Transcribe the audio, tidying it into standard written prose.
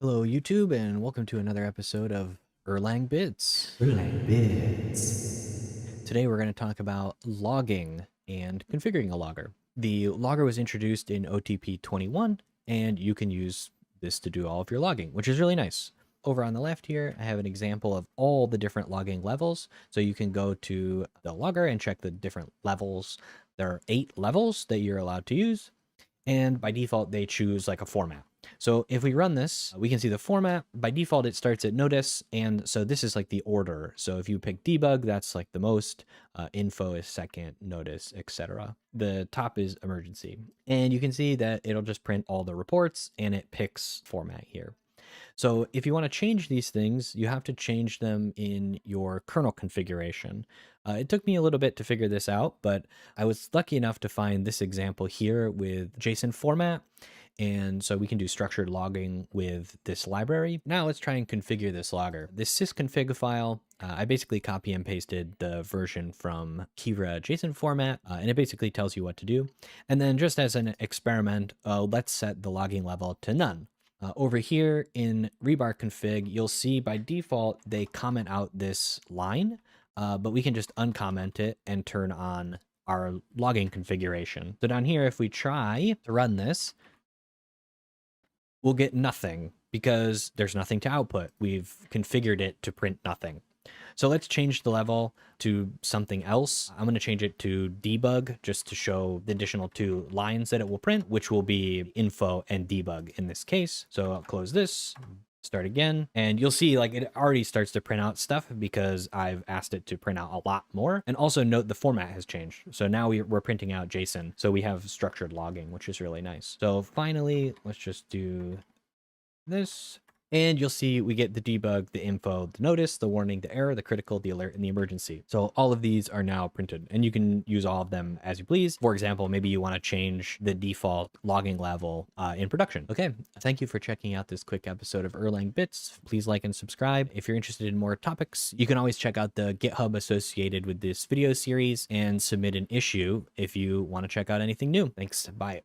Hello, YouTube, and welcome to another episode of Erlang Bits. Erlang Bits. Today, we're going to talk about logging and configuring a logger. The logger was introduced in OTP 21, and you can use this to do all of your logging, which is really nice. Over on the left here, I have an example of all the different logging levels. So you can go to the logger and check the different levels. There are 8 levels that you're allowed to use, and by default, they choose like a format. So if we run this, we can see the format. By default, it starts at notice. And so this is like the order. So if you pick debug, that's like the most, info is second, notice, etc. The top is emergency. And you can see that it'll just print all the reports and it picks format here. So if you want to change these things, you have to change them in your kernel configuration. It took me a little bit to figure this out, but I was lucky enough to find this example here with JSON format. And so we can do structured logging with this library. Now let's try and configure this logger. This sysconfig file, I basically copy and pasted the version from Kira JSON format, and it basically tells you what to do. And then just as an experiment, let's set the logging level to none. Over here in rebar config, you'll see by default, they comment out this line, but we can just uncomment it and turn on our logging configuration. So down here, if we try to run this, we'll get nothing because there's nothing to output. We've configured it to print nothing. So let's change the level to something else. I'm going to change it to debug just to show the additional 2 lines that it will print, which will be info and debug in this case. So I'll close this, start again, and you'll see like it already starts to print out stuff because I've asked it to print out a lot more. And also note the format has changed. So now we're printing out JSON. So we have structured logging, which is really nice. So finally, let's just do this. And you'll see we get the debug, the info, the notice, the warning, the error, the critical, the alert, and the emergency. So all of these are now printed and you can use all of them as you please. For example, maybe you want to change the default logging level in production. Okay, thank you for checking out this quick episode of Erlang Bits. Please like and subscribe. If you're interested in more topics, you can always check out the GitHub associated with this video series and submit an issue if you want to check out anything new. Thanks, bye.